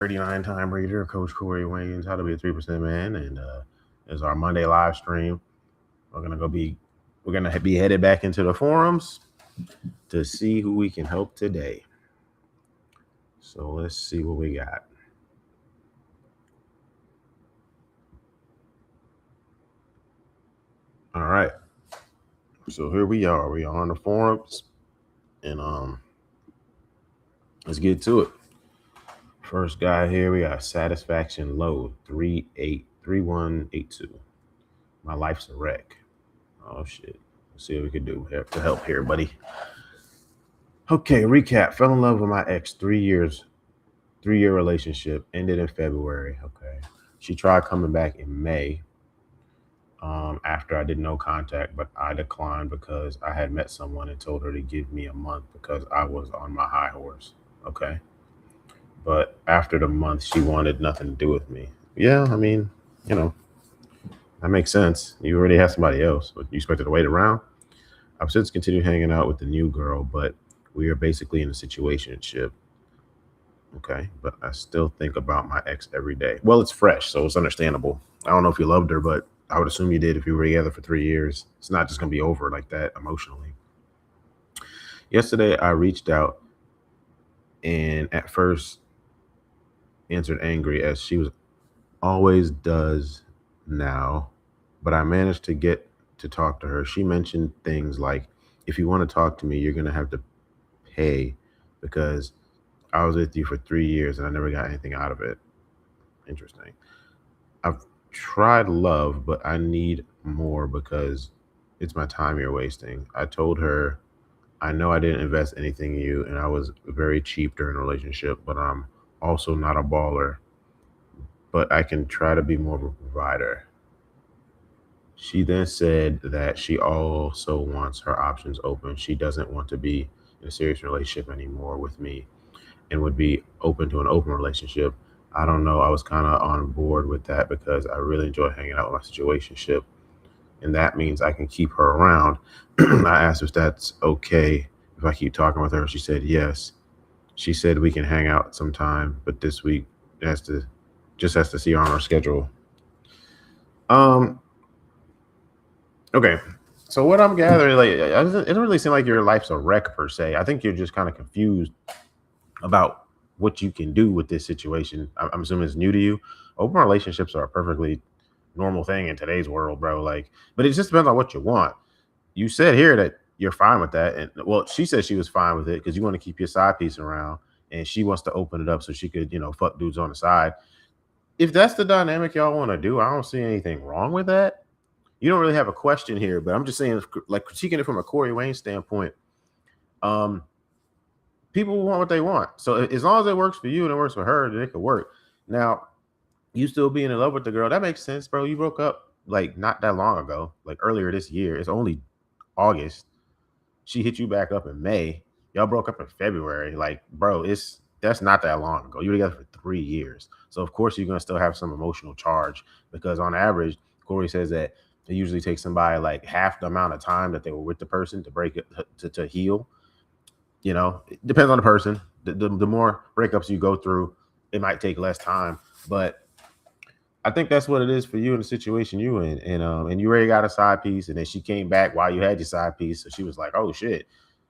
39-time reader, Coach Corey Wayne's How to Be a 3% Man, and is our Monday live stream. We're gonna be headed back into the forums to see who we can help today. So let's see what we got. All right. So here we are. We are on the forums, and let's get to it. First guy here, we got satisfaction low 383182. My life's a wreck. Oh shit. Let's see what we can do here to help here, buddy. Okay, recap. Fell in love with my ex 3 year relationship, ended in February. Okay. She tried coming back in May after I did no contact, but I declined because I had met someone and told her to give me a month because I was on my high horse. Okay. But after the month, she wanted nothing to do with me. Yeah, I mean, you know, that makes sense. You already have somebody else, but you expected to wait around? I've since continued hanging out with the new girl, but we are basically in a situationship. Okay, but I still think about my ex every day. Well, it's fresh, so it's understandable. I don't know if you loved her, but I would assume you did if you were together for 3 years. It's not just gonna be over like that emotionally. Yesterday, I reached out and at first answered angry as she was always does now, but I managed to get to talk to her. She mentioned things like, if you want to talk to me, you're gonna have to pay because I was with you for 3 years and I never got anything out of it. Interesting. I've tried love, but I need more because it's my time you're wasting. I told her I know I didn't invest anything in you and I was very cheap during the relationship, but I'm also not a baller. But I can try to be more of a provider. She then said that she also wants her options open. She doesn't want to be in a serious relationship anymore with me and would be open to an open relationship. I don't know. I was kind of on board with that because I really enjoy hanging out with my situationship, and that means I can keep her around. I asked if that's okay if I keep talking with her. She said yes. She said we can hang out sometime, but this week has to has to see her on our schedule. Um. Okay. So what I'm gathering, like, it doesn't really seem like your life's a wreck per se. I think you're just kind of confused about what you can do with this situation. I'm assuming it's new to you. Open relationships are a perfectly normal thing in today's world, bro. Like, but it just depends on what you want. You said here that you're fine with that, and well, she said she was fine with it because you want to keep your side piece around, and she wants to open it up so she could, fuck dudes on the side. If that's the dynamic y'all want to do, I don't see anything wrong with that. You don't really have a question here, but I'm just saying, like, critiquing it from a Corey Wayne standpoint. Um, People want what they want. So as long as it works for you and it works for her, then it could work. Now, you still being in love with the girl, that makes sense, bro. You broke up like not that long ago, like earlier this year. It's only August. She hit you back up in May. Y'all broke up in February. Like, bro, that's not that long ago. You were together for 3 years. So of course you're gonna still have some emotional charge because on average, Corey says that it usually takes somebody like half the amount of time that they were with the person to break it to heal. It depends on the person. The more breakups you go through, it might take less time. But I think that's what it is for you in the situation you in. And you already got a side piece, and then she came back while you had your side piece. So she was like, oh shit,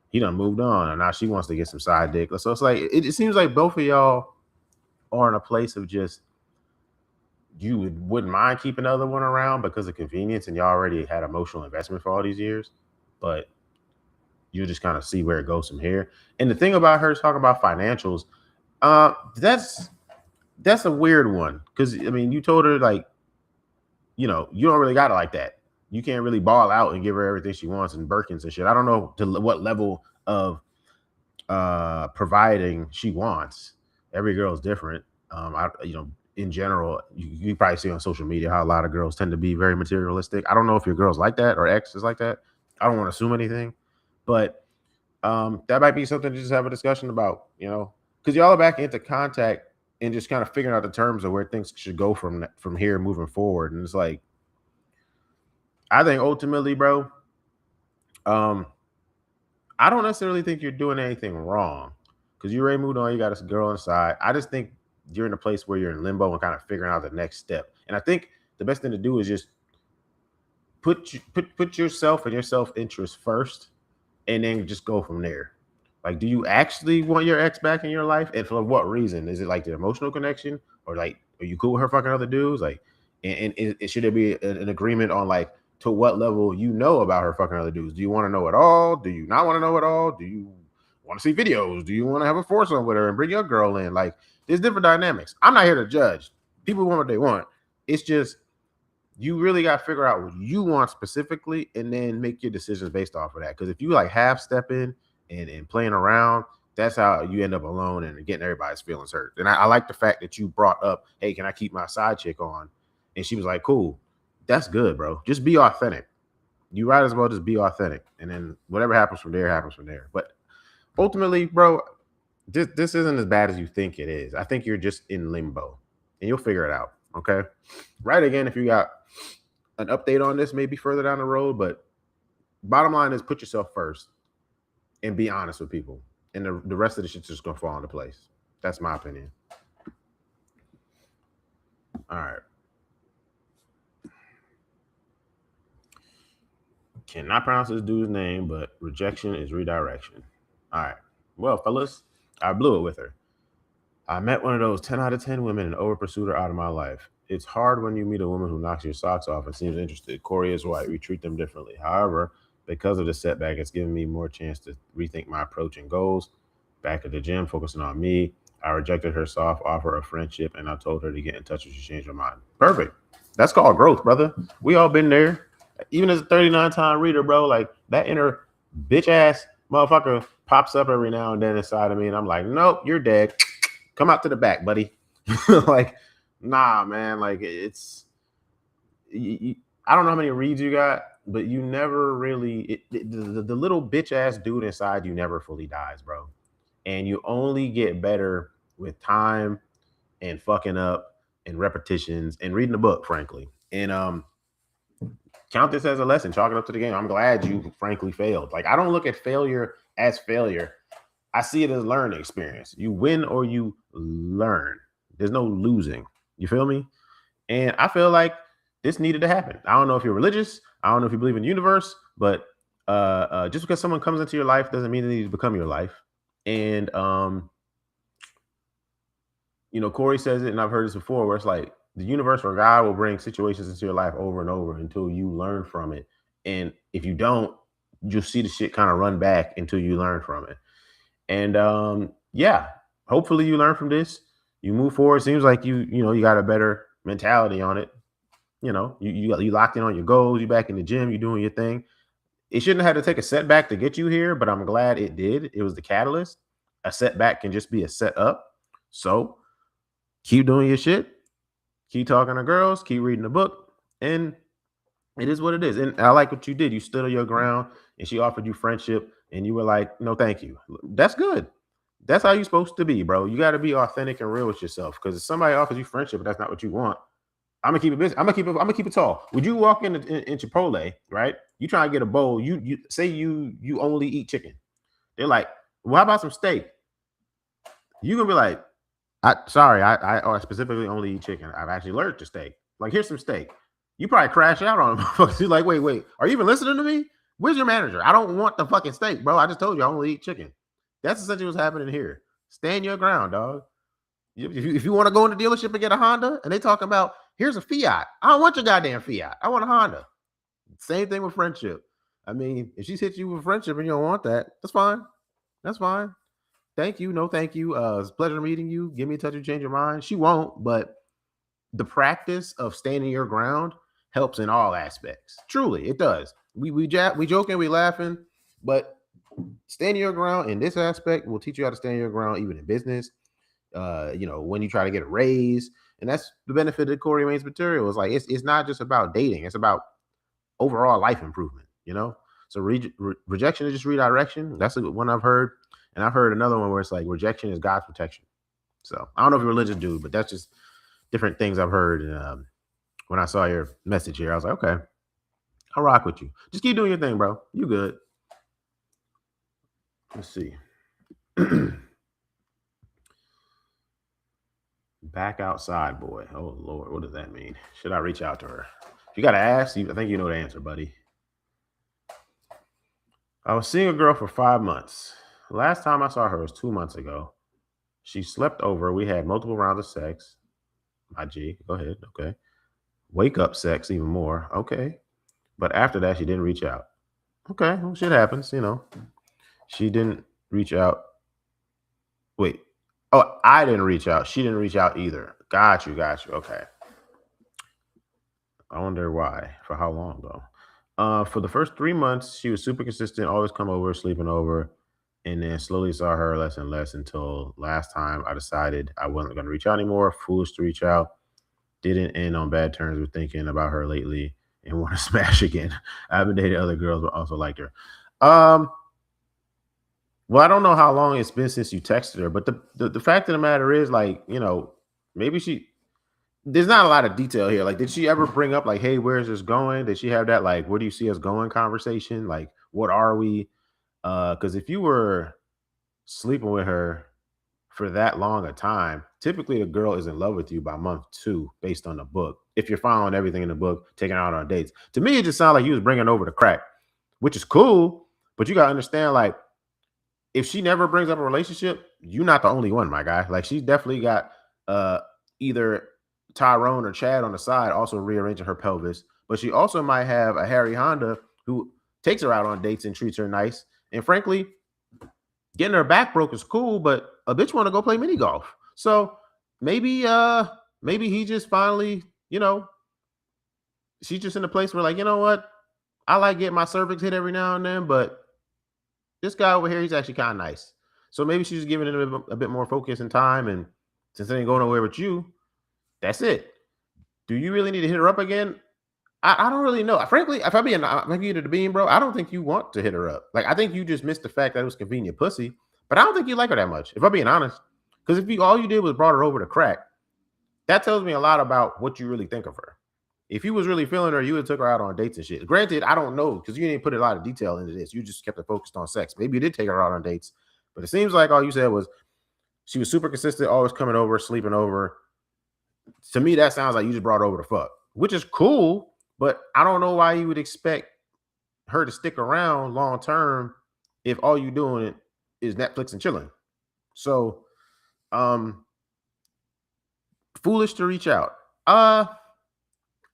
he done moved on. And now she wants to get some side dick. So it's like it seems like both of y'all are in a place of just wouldn't mind keeping the other one around because of convenience, and y'all already had emotional investment for all these years. But you just kind of see where it goes from here. And the thing about her talking about financials, that's a weird one because I mean, you told her like, you don't really got it like that. You can't really ball out and give her everything she wants and Birkins and shit. I don't know to what level of providing she wants. Every girl is different. In general, you probably see on social media how a lot of girls tend to be very materialistic. I don't know if your girl's like that or ex is like that. I don't want to assume anything, but that might be something to just have a discussion about, because y'all are back into contact and just kind of figuring out the terms of where things should go from here moving forward. And it's like, I think ultimately, bro, um, I don't necessarily think you're doing anything wrong because you already moved on. You got a girl inside. I just think you're in a place where you're in limbo and kind of figuring out the next step. And I think the best thing to do is just put yourself and your self interest first, and then just go from there. Like, do you actually want your ex back in your life, and for what reason? Is it like the emotional connection, or like are you cool with her fucking other dudes? Like, and should there be an agreement on like to what level you know about her fucking other dudes? Do you want to know it all? Do you not want to know it all? Do you want to see videos? Do you want to have a foursome with her and bring your girl in? Like, there's different dynamics. I'm not here to judge. People want what they want. It's just you really got to figure out what you want specifically and then make your decisions based off of that. Because if you like half stepping and playing around, that's how you end up alone and getting everybody's feelings hurt. And I like the fact that you brought up, hey, can I keep my side chick on? And she was like, cool. That's good, bro. Just be authentic. You might as well just be authentic. And then whatever happens from there happens from there. But ultimately, bro, this isn't as bad as you think it is. I think you're just in limbo and you'll figure it out. Okay. Right. Again, if you got an update on this, maybe further down the road, but bottom line is put yourself first and be honest with people. And the rest of the shit's just going to fall into place. That's my opinion. All right. Cannot pronounce this dude's name, but rejection is redirection. All right. Well, fellas, I blew it with her. I met one of those 10 out of 10 women and over pursued her out of my life. It's hard when you meet a woman who knocks your socks off and seems interested. Corey is white. We treat them differently. However, because of the setback, it's given me more chance to rethink my approach and goals. Back at the gym, focusing on me. I rejected her soft offer of friendship and I told her to get in touch if she changed her mind. Perfect. That's called growth, brother. We all been there. Even as a 39-time reader, bro, like that inner bitch ass motherfucker pops up every now and then inside of me. And I'm like, nope, you're dead. Come out to the back, buddy. Like, nah, man. Like, it's I don't know how many reads you got, but you never really the little bitch ass dude inside you never fully dies, bro. And you only get better with time and fucking up and repetitions and reading the book, frankly. And count this as a lesson. Chalk it up to the game. I'm glad you frankly failed. Like, I don't look at failure as failure. I see it as a learning experience. You win or you learn. There's no losing. You feel me? And I feel like this needed to happen. I don't know if you're religious. I don't know if you believe in the universe, but just because someone comes into your life doesn't mean they need to become your life. And Corey says it, and I've heard this before, where it's like the universe or God will bring situations into your life over and over until you learn from it. And if you don't, you'll see the shit kind of run back until you learn from it. And yeah, hopefully you learn from this. You move forward. Seems like you got a better mentality on it. You locked in on your goals. You back in the gym. You're doing your thing. It shouldn't have had to take a setback to get you here, but I'm glad it did. It was the catalyst. A setback can just be a setup. So keep doing your shit. Keep talking to girls. Keep reading the book. And it is what it is. And I like what you did. You stood on your ground and she offered you friendship and you were like, no, thank you. That's good. That's how you're supposed to be, bro. You got to be authentic and real with yourself. Because if somebody offers you friendship, but that's not what you want, I'm gonna keep it busy. I'm gonna keep it tall. Would you walk in Chipotle, right? You try to get a bowl. You say you only eat chicken. They're like, well, how about some steak? You gonna be like, I specifically only eat chicken. I've actually allergic to steak. Like, here's some steak. You probably crash out on them. You're like, wait, are you even listening to me? Where's your manager? I don't want the fucking steak, bro. I just told you I only eat chicken. That's essentially what's happening here. Stand your ground, dog. If you want to go in the dealership and get a Honda, and they talking about here's a Fiat, I don't want your goddamn Fiat. I want a Honda. Same thing with friendship. I mean, if she's hit you with friendship and you don't want that, that's fine. That's fine. Thank you. No, thank you. It's a pleasure meeting you. Give me a touch and change your mind. She won't, but the practice of standing your ground helps in all aspects. Truly, it does. We joking, we laughing, but standing your ground in this aspect will teach you how to stand your ground even in business. When you try to get a raise, and that's the benefit of Corey Wayne's material. Is like it's not just about dating; it's about overall life improvement. So rejection is just redirection. That's a good one I've heard, and I've heard another one where it's like rejection is God's protection. So I don't know if you're a religious dude, but that's just different things I've heard. And when I saw your message here, I was like, okay, I'll rock with you. Just keep doing your thing, bro. You good. Let's see. Back outside, boy. Oh Lord, what does that mean? Should I reach out to her? If you gotta ask, I think you know the answer, buddy. I was seeing a girl for 5 months. Last time I saw her was 2 months ago. She slept over. We had multiple rounds of sex. My G, go ahead. Okay. Wake up sex, even more. Okay. But after that, she didn't reach out. Okay. Well, shit happens, you know. She didn't reach out. Wait. Oh, I didn't reach out. She didn't reach out either. Got you. Got you. Okay. I wonder why. For how long, though? For the first 3 months, she was super consistent, always come over, sleeping over, and then slowly saw her less and less until last time I decided I wasn't going to reach out anymore. Foolish to reach out. Didn't end on bad terms with thinking about her lately and want to smash again. I've been dating other girls, but also liked her. Um, well, I don't know how long it's been since you texted her, but the fact of the matter is, like, maybe there's not a lot of detail here. Like, did she ever bring up, like, hey, where's this going? Did she have that, like, where do you see us going conversation? Like, what are we? Because if you were sleeping with her for that long a time, typically the girl is in love with you by month 2, based on the book. If you're following everything in the book, taking her out on dates, to me, it just sounded like you was bringing over the crack, which is cool. But you gotta understand, like, if she never brings up a relationship, you're not the only one, my guy. Like, she's definitely got uh either Tyrone or Chad on the side also rearranging her pelvis, but she also might have a Harry Honda who takes her out on dates and treats her nice. And frankly, getting her back broke is cool, but a bitch want to go play mini golf. So maybe he just finally, she's just in a place where, like, you know what? I like getting my cervix hit every now and then, but this guy over here, he's actually kind of nice. So maybe she's giving it a bit more focus and time. And since it ain't going nowhere with you, that's it. Do you really need to hit her up again? I don't really know. Frankly, if I give you the bean, bro, I don't think you want to hit her up. Like, I think you just missed the fact that it was convenient pussy, but I don't think you like her that much, if I'm being honest. Because if all you did was brought her over to crack, that tells me a lot about what you really think of her. If you was really feeling her, you would have took her out on dates and shit. Granted, I don't know, because you didn't put a lot of detail into this. You just kept it focused on sex. Maybe you did take her out on dates, but it seems like all you said was she was super consistent, always coming over, sleeping over. To me, that sounds like you just brought her over to fuck, which is cool, but I don't know why you would expect her to stick around long term if all you doing is Netflix and chilling. So, foolish to reach out. I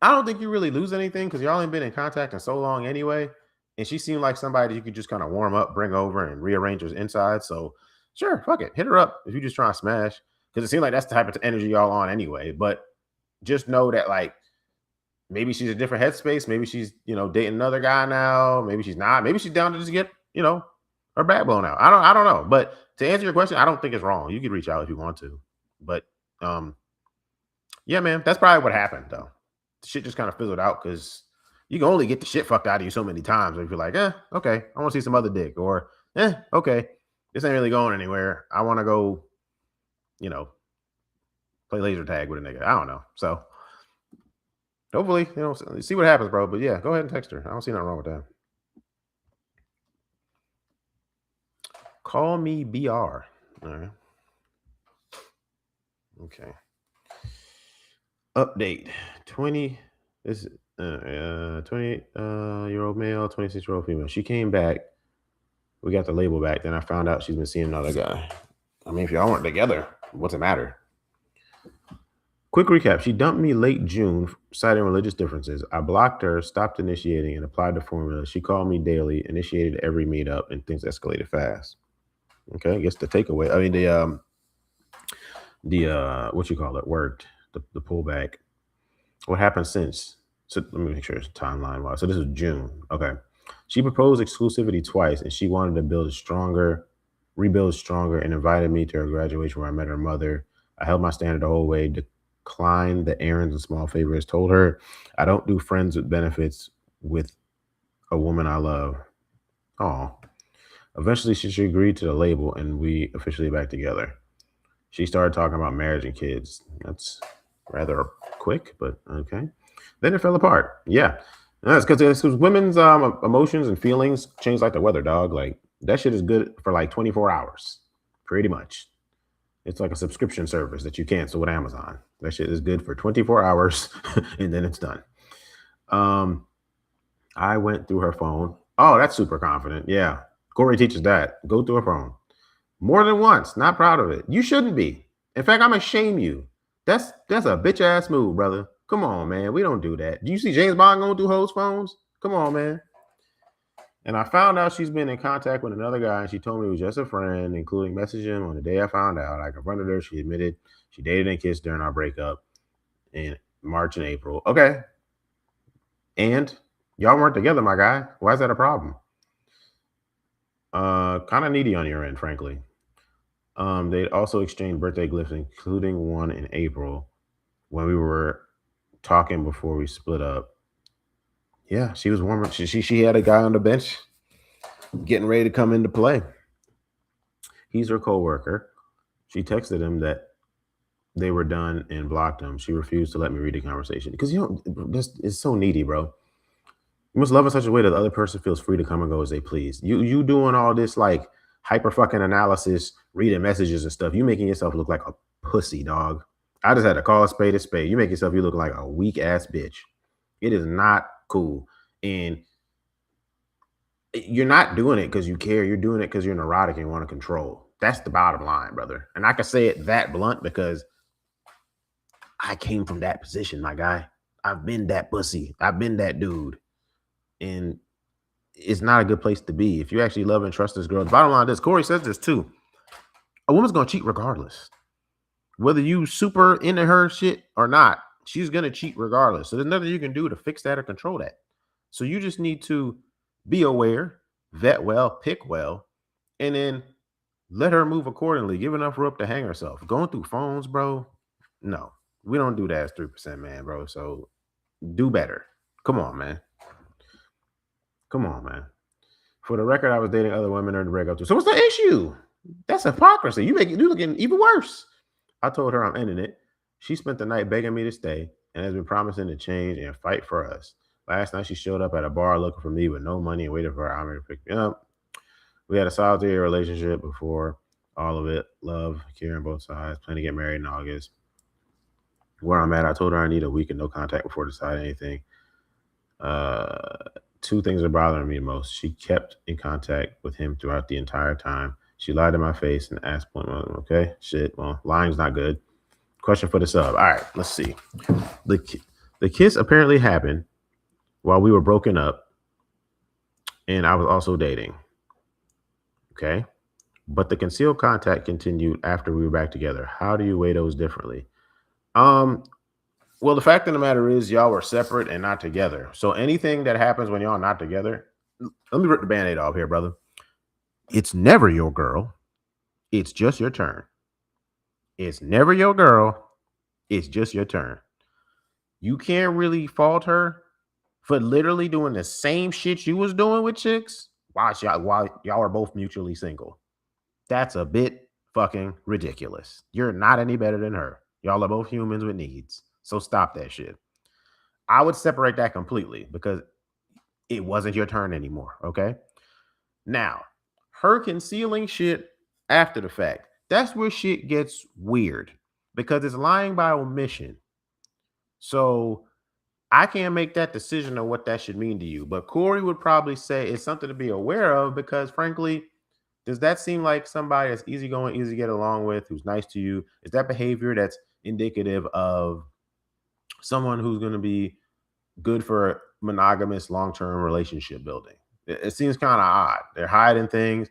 don't think you really lose anything because y'all ain't been in contact in so long anyway. And she seemed like somebody you could just kind of warm up, bring over, and rearrange her inside. So sure, fuck it. Hit her up if you just try to smash. Because it seems like that's the type of energy y'all on anyway. But just know that, like, maybe she's a different headspace. Maybe she's, dating another guy now. Maybe she's not. Maybe she's down to just get, her back blown out. I don't know. But to answer your question, I don't think it's wrong. You could reach out if you want to. But yeah, man, that's probably what happened though. The shit just kind of fizzled out because you can only get the shit fucked out of you so many times. If you're like, okay, I want to see some other dick, or okay, this ain't really going anywhere. I want to go, play laser tag with a nigga. I don't know. So hopefully, see what happens, bro. But yeah, go ahead and text her. I don't see nothing wrong with that. Call me BR. All right. Okay. Update 20. This is 28-year-old male, 26-year-old female. She came back. We got the label back. Then I found out she's been seeing another guy. I mean, if y'all weren't together, what's it matter? Quick recap. She dumped me late June, citing religious differences. I blocked her, stopped initiating, and applied the formula. She called me daily, initiated every meetup, and things escalated fast. Okay, I guess the takeaway. I mean, the what you call it worked. The pullback. What happened since? So let me make sure it's timeline wise. So this is June. Okay. She proposed exclusivity twice, and she wanted to rebuild stronger, and invited me to her graduation where I met her mother. I held my standard the whole way, declined the errands and small favors, told her I don't do friends with benefits with a woman I love. Oh. Eventually, she agreed to the label, and we officially back together. She started talking about marriage and kids. That's rather quick, but okay. Then it fell apart. Yeah. That's because women's emotions and feelings change like the weather, dog. Like, that shit is good for like 24 hours, pretty much. It's like a subscription service that you cancel with Amazon. That shit is good for 24 hours and then it's done. Um, I went through her phone. Oh, that's super confident. Yeah. Corey teaches that. Go through her phone. More than once. Not proud of it. You shouldn't be. In fact, I'm gonna shame you. That's a bitch ass move, brother. Come on, man. We don't do that. Do you see James Bond going through hoes' phones? Come on, man. And I found out she's been in contact with another guy, and she told me it was just a friend, including messaging him on the day I found out. I confronted her. She admitted she dated and kissed during our breakup in March and April. Okay. And y'all weren't together, my guy. Why is that a problem? Kind of needy on your end, frankly. They also exchanged birthday gifts, including one in April when we were talking before we split up. Yeah, she was warming. She had a guy on the bench getting ready to come into play. He's her coworker. She texted him that they were done and blocked him. She refused to let me read the conversation because this is so needy, bro. You must love in such a way that the other person feels free to come and go as they please. You doing all this like hyper fucking analysis, reading messages and stuff. You making yourself look like a pussy, dog. I just had to call a spade a spade. You look like a weak ass bitch. It is not cool. And you're not doing it because you care. You're doing it because you're neurotic and want to control. That's the bottom line, brother. And I can say it that blunt because I came from that position, my guy. I've been that pussy. I've been that dude. And it's not a good place to be. If you actually love and trust this girl, the bottom line is Corey says this too. A woman's gonna cheat regardless. Whether you super into her shit or not, she's gonna cheat regardless. So there's nothing you can do to fix that or control that. So you just need to be aware, vet well, pick well, and then let her move accordingly. Give enough rope to hang herself. Going through phones, bro. No, we don't do that as 3%, man, bro. So do better. Come on, man. Come on, man. For the record, I was dating other women during the breakup too. So what's the issue? That's hypocrisy. You looking even worse. I told her I'm ending it. She spent the night begging me to stay and has been promising to change and fight for us. Last night she showed up at a bar looking for me with no money and waited for her army to pick me up. We had a solitary relationship before all of it. Love, care on both sides. Plan to get married in August. Where I'm at, I told her I need a week of no contact before deciding anything. Two things are bothering me the most. She kept in contact with him throughout the entire time. She lied in my face and asked, okay, shit, well, lying's not good. Question for the sub. All right, let's see. The kiss apparently happened while we were broken up and I was also dating. Okay. But the concealed contact continued after we were back together. How do you weigh those differently? Well, the fact of the matter is, y'all were separate and not together. So anything that happens when y'all not together, let me rip the band-aid off here, brother. It's never your girl. It's just your turn. It's never your girl. It's just your turn. You can't really fault her for literally doing the same shit you was doing with chicks while y'all are both mutually single. That's a bit fucking ridiculous. You're not any better than her. Y'all are both humans with needs. So stop that shit. I would separate that completely because it wasn't your turn anymore. Okay. Now, her concealing shit after the fact, that's where shit gets weird because it's lying by omission. So I can't make that decision on what that should mean to you. But Corey would probably say it's something to be aware of because, frankly, does that seem like somebody that's easygoing, easy to get along with, who's nice to you? Is that behavior that's indicative of someone who's going to be good for monogamous long-term relationship building? It seems kind of odd. They're hiding things.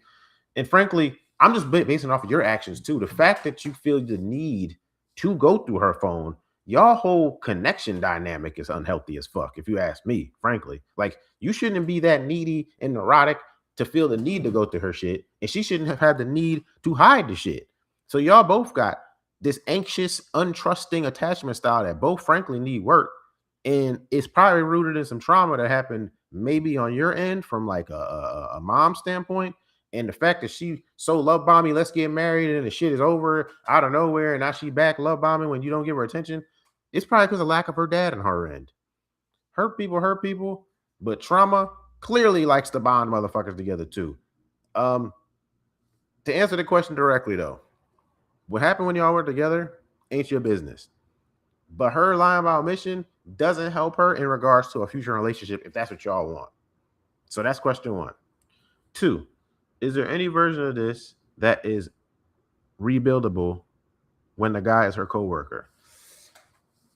And frankly, I'm just basing off of your actions too. The fact that you feel the need to go through her phone, y'all whole connection dynamic is unhealthy as fuck, if you ask me, frankly. Like, you shouldn't be that needy and neurotic to feel the need to go through her shit, and she shouldn't have had the need to hide the shit. So y'all both got this anxious, untrusting attachment style that both frankly need work. And it's probably rooted in some trauma that happened maybe on your end from like a mom standpoint. And the fact that she so love bombing, let's get married, and the shit is over out of nowhere, and now she back love bombing when you don't give her attention. It's probably because of lack of her dad on her end. Hurt people, but trauma clearly likes to bond motherfuckers together too. To answer the question directly though, What happened when y'all were together ain't your business. But her lying about mission doesn't help her in regards to a future relationship if that's what y'all want. So that's question one. Two, is there any version of this that is rebuildable when the guy is her coworker?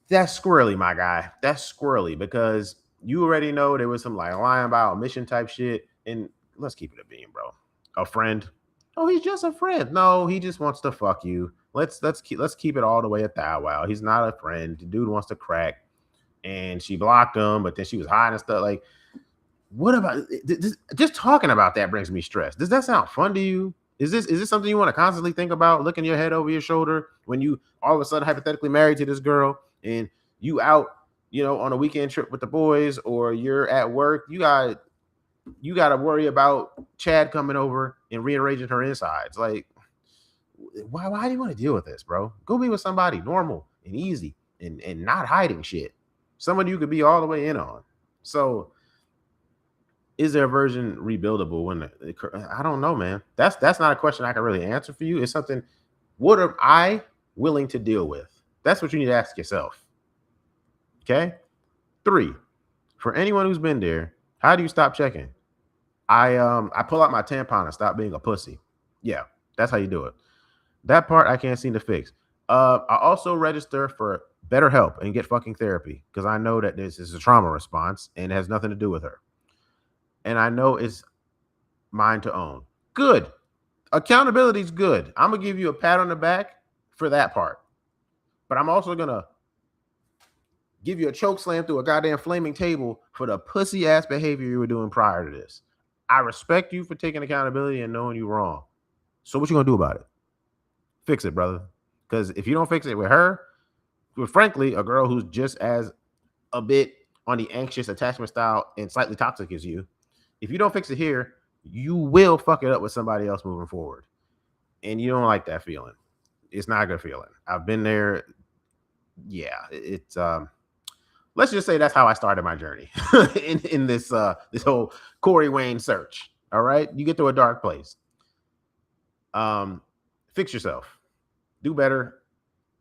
That's squirrely, my guy. That's squirrely because you already know there was some like lying about mission type shit. And let's keep it a beam, bro. A friend. Oh, he's just a friend. No, he just wants to fuck you. Let's keep it all the way at that. Wow, he's not a friend. The dude wants to crack, and she blocked him, but then she was hiding stuff. Like, what about just talking about that brings me stress. Does that sound fun to you? Is this something you want to constantly think about, looking your head over your shoulder when you all of a sudden hypothetically married to this girl and you out, on a weekend trip with the boys, or you're at work, you got to worry about Chad coming over and rearranging her insides. Like, why do you want to deal with this, bro? Go be with somebody normal and easy and not hiding shit. Someone you could be all the way in on. So is their version rebuildable I don't know, man. That's not a question I can really answer for you. It's something, what am I willing to deal with? That's what you need to ask yourself. Okay. 3, for anyone who's been there, how do you stop checking? I pull out my tampon and stop being a pussy. Yeah, that's how you do it. That part I can't seem to fix. I also register for BetterHelp and get fucking therapy because I know that this is a trauma response and it has nothing to do with her. And I know it's mine to own. Good. Accountability is good. I'm gonna give you a pat on the back for that part. But I'm also gonna give you a choke slam through a goddamn flaming table for the pussy ass behavior you were doing prior to this. I respect you for taking accountability and knowing you're wrong. So what you gonna do about it? Fix it, brother. Because if you don't fix it with her, with frankly, a girl who's just as a bit on the anxious attachment style and slightly toxic as you, if you don't fix it here, you will fuck it up with somebody else moving forward. And you don't like that feeling. It's not a good feeling. I've been there. Yeah, it's let's just say that's how I started my journey in this whole Corey Wayne search. All right. You get to a dark place. Fix yourself. Do better,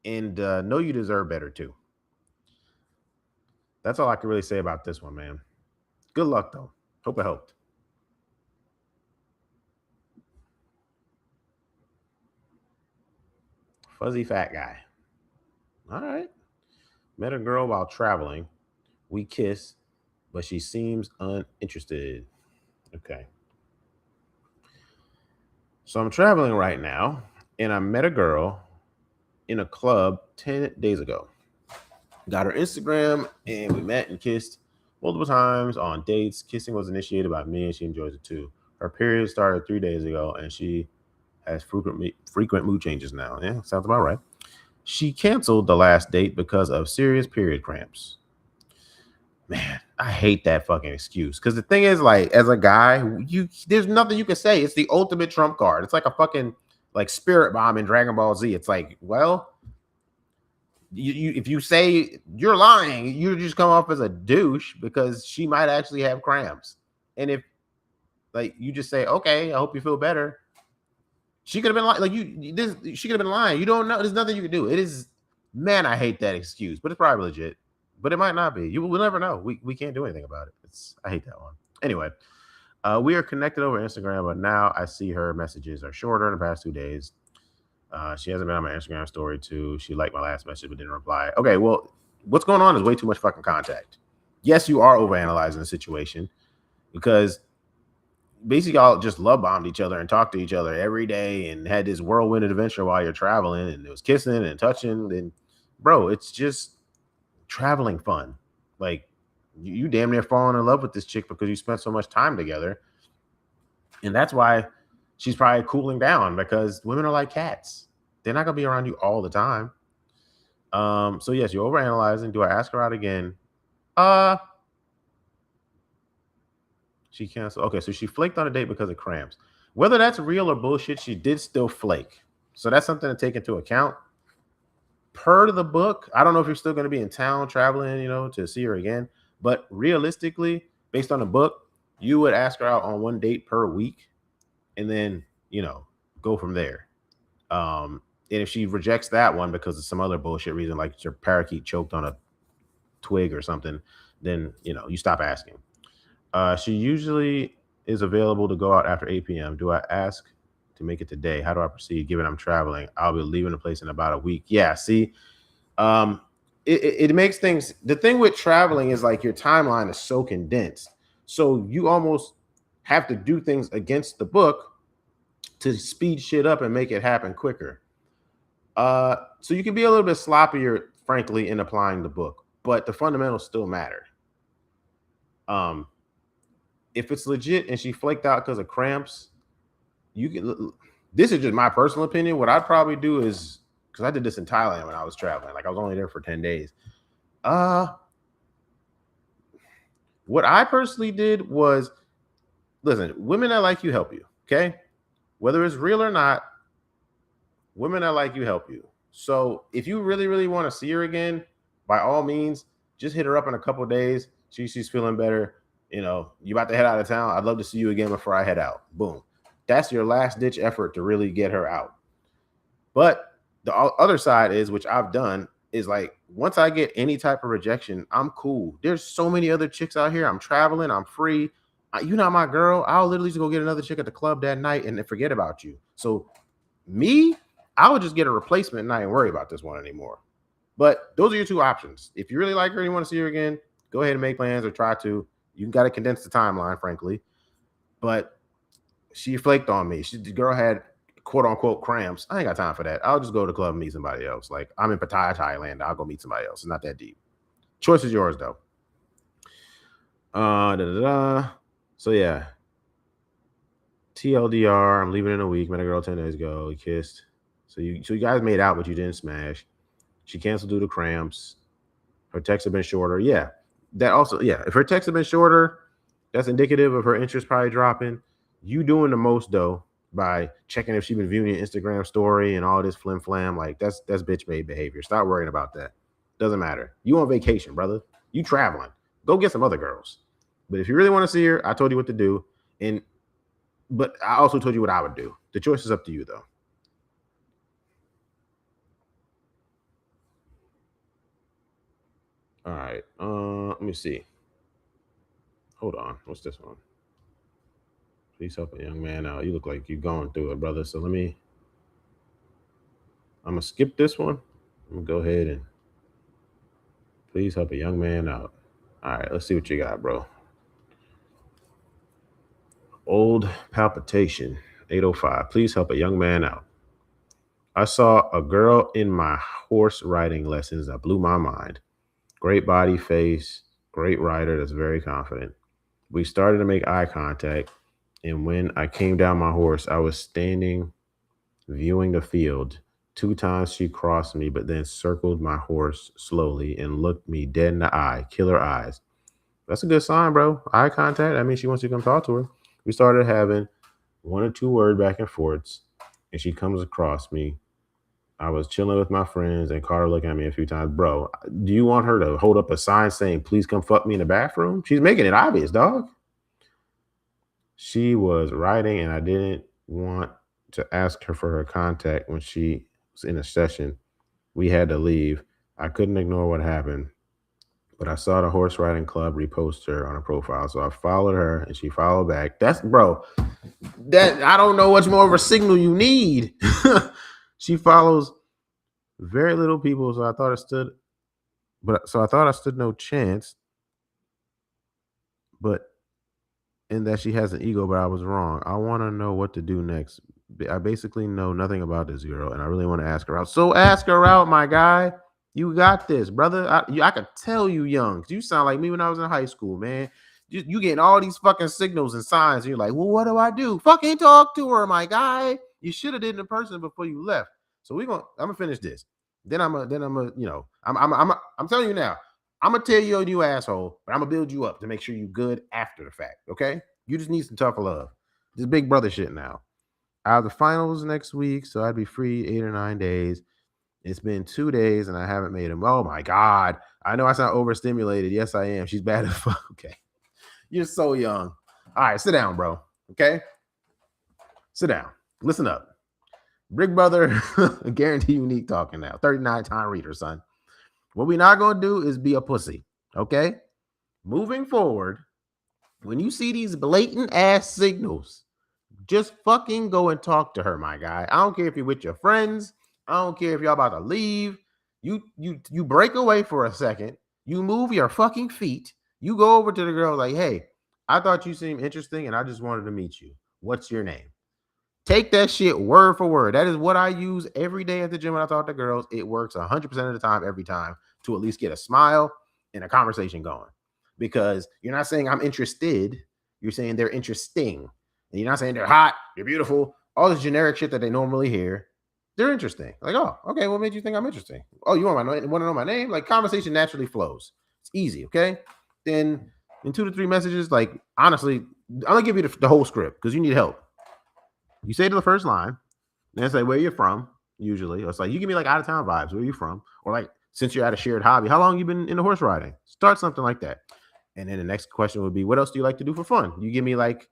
and know you deserve better too. That's all I can really say about this one, man. Good luck though. Hope it helped. Fuzzy fat guy. All right. Met a girl while traveling. We kiss, but she seems uninterested. Okay. So I'm traveling right now, and I met a girl in a club 10 days ago. Got her Instagram, and we met and kissed multiple times on dates. Kissing was initiated by me, and she enjoys it too. Her period started 3 days ago, and she has frequent mood changes now. Yeah, sounds about right. She canceled the last date because of serious period cramps. Man, I hate that fucking excuse. Because the thing is, like, as a guy, there's nothing you can say. It's the ultimate trump card. It's like a fucking like spirit bomb in Dragon Ball Z. It's like, well, if you say you're lying, you just come off as a douche because she might actually have cramps. And if like you just say, okay, I hope you feel better. She could have been like she could have been lying. You don't know. There's nothing you can do. It is, man, I hate that excuse, but it's probably legit. But it might not be. You will never know. We can't do anything about it. I hate that one. Anyway, we are connected over Instagram, but now I see her messages are shorter in the past 2 days. She hasn't been on my Instagram story too. She liked my last message but didn't reply. Okay, well, what's going on is way too much fucking contact. Yes, you are overanalyzing the situation because basically y'all just love bombed each other and talked to each other every day and had this whirlwind adventure while you're traveling, and it was kissing and touching. And bro, it's just traveling fun. Like you damn near falling in love with this chick because you spent so much time together. And that's why she's probably cooling down, because women are like cats. They're not gonna be around you all the time. So yes, you're overanalyzing. Do I ask her out again? Uh she canceled. Okay, so she flaked on a date because of cramps. Whether that's real or bullshit, she did still flake. So that's something to take into account. Per the book, I don't know if you're still going to be in town traveling, to see her again. But realistically, based on the book, you would ask her out on one date per week and then, go from there. And if she rejects that one because of some other bullshit reason, like your parakeet choked on a twig or something, then you stop asking. She usually is available to go out after 8 p.m. Do I ask to make it today? How do I proceed? Given I'm traveling, I'll be leaving the place in about a week. Yeah, see, um, it makes things. The thing with traveling is like your timeline is so condensed, so you almost have to do things against the book to speed shit up and make it happen quicker. So you can be a little bit sloppier, frankly, in applying the book, but the fundamentals still matter. Um, if it's legit and she flaked out because of cramps, you can. This is just my personal opinion. What I'd probably do is because I did this in Thailand when I was traveling. Like I was only there for 10 days. Uh, what I personally did was listen. Women that like you help you. Okay, whether it's real or not, women that like you help you. So if you really, really want to see her again, by all means, just hit her up in a couple days. She's feeling better. You about to head out of town. I'd love to see you again before I head out. Boom. That's your last ditch effort to really get her out. But the other side is, which I've done, is like once I get any type of rejection, I'm cool. There's so many other chicks out here. I'm traveling. I'm free. You're not my girl. I'll literally just go get another chick at the club that night and then forget about you. So me, I would just get a replacement and not even worry about this one anymore. But those are your two options. If you really like her and you want to see her again, go ahead and make plans or try to. You got to condense the timeline, frankly. But she flaked on me. The girl had quote unquote cramps. I ain't got time for that. I'll just go to the club and meet somebody else. Like I'm in Pattaya, Thailand. I'll go meet somebody else. It's not that deep. Choice is yours though. Da, da, da. So yeah. TLDR, I'm leaving in a week. Met a girl 10 days ago. We kissed. So you guys made out, but you didn't smash. She canceled due to cramps. Her texts have been shorter. Yeah. That also, yeah. If her texts have been shorter, that's indicative of her interest probably dropping. You doing the most though by checking if she's been viewing your Instagram story and all this flim flam. Like that's bitch made behavior. Stop worrying about that. Doesn't matter. You on vacation, brother. You traveling. Go get some other girls. But if you really want to see her, I told you what to do. But I also told you what I would do. The choice is up to you though. All right. Let me see. Hold on. What's this one? Please help a young man out. You look like you're going through it, brother. So I'm gonna skip this one. I'm gonna go ahead and please help a young man out. All right, let's see what you got, bro. Old palpitation, 805. Please help a young man out. I saw a girl in my horse riding lessons that blew my mind. Great body, face, great rider that's very confident. We started to make eye contact, and when I came down my horse, I was standing viewing the field. 2 times she crossed me, but then circled my horse slowly and looked me dead in the eye, killer eyes. That's a good sign, bro. Eye contact. That means she wants you to come talk to her. We started having 1 or 2 word back and forths, and she comes across me. I was chilling with my friends and caught her looking at me a few times. Bro, do you want her to hold up a sign saying, please come fuck me in the bathroom? She's making it obvious, dog. She was writing, and I didn't want to ask her for her contact when she was in a session. We had to leave. I couldn't ignore what happened, but I saw the horse riding club repost her on her profile. So I followed her and she followed back. That's bro. That I don't know what's more of a signal you need. She follows very little people, so I thought I stood no chance. But in that she has an ego, but I was wrong. I want to know what to do next. I basically know nothing about this girl, and I really want to ask her out. So ask her out, my guy. You got this, brother. I could tell you young. You sound like me when I was in high school, man. You getting all these fucking signals and signs. And you're like, well, what do I do? Fucking talk to her, my guy. You should have did it in person before you left. So I'm gonna finish this. Then I'm telling you now. I'm gonna tell you you asshole, but I'm gonna build you up to make sure you good after the fact. Okay? You just need some tough love. This big brother shit now. I have the finals next week, so I'd be free 8 or 9 days. It's been 2 days and I haven't made him. Oh my God. I know I sound overstimulated. Yes, I am. She's bad as fuck. Okay. You're so young. All right, sit down, bro. Okay? Sit down. Listen up. Big brother, guarantee unique talking now. 39-time reader, son. What we not gonna do is be a pussy. Okay? Moving forward, when you see these blatant ass signals, just fucking go and talk to her, my guy. I don't care if you're with your friends. I don't care if y'all about to leave. You break away for a second. You move your fucking feet. You go over to the girl like, hey, I thought you seemed interesting and I just wanted to meet you. What's your name? Take that shit word for word. That is what I use every day at the gym when I talk to girls. It works 100% of the time, every time, to at least get a smile and a conversation going. Because you're not saying I'm interested, you're saying they're interesting. And you're not saying they're hot, they're beautiful, all this generic shit that they normally hear. They're interesting. Like, oh, okay, what made you think I'm interesting? Oh, you want to know my name? Like, conversation naturally flows. It's easy, okay? Then in 2 to 3 messages, like, honestly, I'm gonna give you the whole script because you need help. You say to the first line, and it's like, where you're from, usually. Or it's like, you give me like out of town vibes. Where are you from? Or like, since you're at a shared hobby, how long you been into horse riding? Start something like that. And then the next question would be, what else do you like to do for fun? You give me like,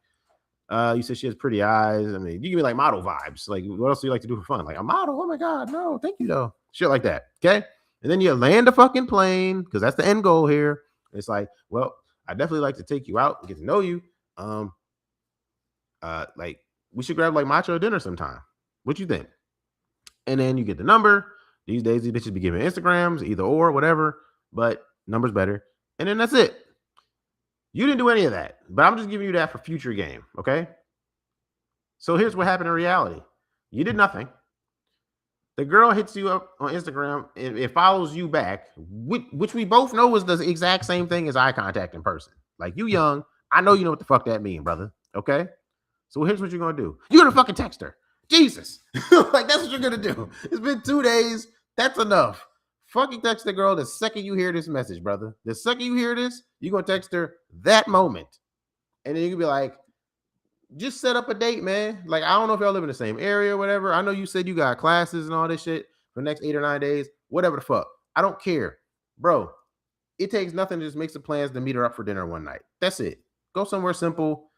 you said she has pretty eyes. I mean, you give me like model vibes. Like, what else do you like to do for fun? Like a model? Oh my God, no, thank you though. Shit like that. Okay. And then you land a fucking plane because that's the end goal here. It's like, well, I definitely like to take you out and get to know you. Like we should grab like matcha dinner sometime. What you think? And then you get the number. These days, these bitches be giving Instagrams, either or, whatever. But numbers better. And then that's it. You didn't do any of that, but I'm just giving you that for future game. Okay. So here's what happened in reality. You did nothing. The girl hits you up on Instagram. It follows you back, which we both know is the exact same thing as eye contact in person. Like you young, I know you know what the fuck that mean, brother. Okay. So here's what you're gonna do. You're gonna fucking text her. Jesus. Like that's what you're gonna do. It's been 2 days. That's enough. Fucking text the girl the second you hear this message, brother. The second you hear this, you're gonna text her that moment. And then you can be like, just set up a date, man. Like, I don't know if y'all live in the same area or whatever. I know you said you got classes and all this shit for the next 8 or 9 days, whatever the fuck. I don't care. Bro, it takes nothing to just make some plans to meet her up for dinner one night. That's it. Go somewhere simple.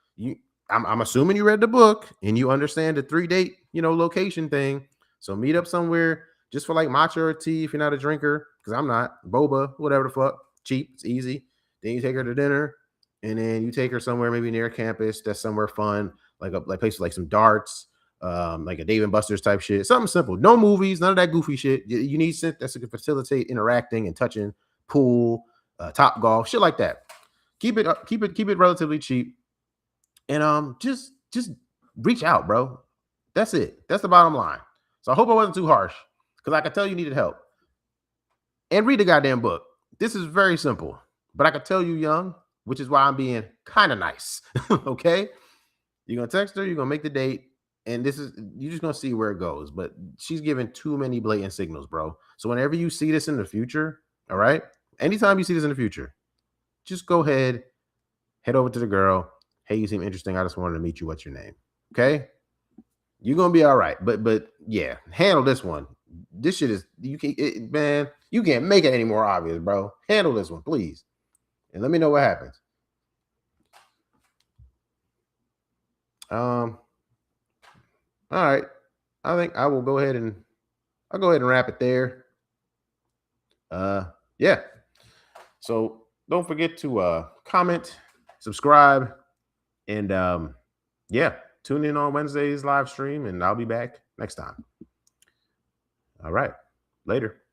I'm assuming you read the book and you understand the 3-date, location thing. So meet up somewhere just for like matcha or tea if you're not a drinker, because I'm not. Boba, whatever the fuck. Cheap. It's easy. Then you take her to dinner. And then you take her somewhere maybe near campus that's somewhere fun, like a place with like some darts, like a Dave and Buster's type shit. Something simple. No movies, none of that goofy shit. You need something that's going to facilitate interacting and touching, pool, top golf, shit like that. Keep it relatively cheap. And just reach out, bro. That's it. That's the bottom line. So I hope I wasn't too harsh because I could tell you needed help. And read the goddamn book. This is very simple, but I could tell you young, which is why I'm being kind of nice. Okay. You're going to text her, you're going to make the date, and you're just going to see where it goes. But she's giving too many blatant signals, bro. So whenever you see this in the future, all right, anytime you see this in the future, just go ahead, head over to the girl. Hey, you seem interesting. I just wanted to meet you. What's your name? Okay. You're going to be all right. But yeah, handle this one. This shit is, man, you can't make it any more obvious, bro. Handle this one, please. And let me know what happens. All right. I think I'll go ahead and wrap it there. Yeah. So don't forget to comment, subscribe, and yeah, tune in on Wednesday's live stream, and I'll be back next time. All right. Later.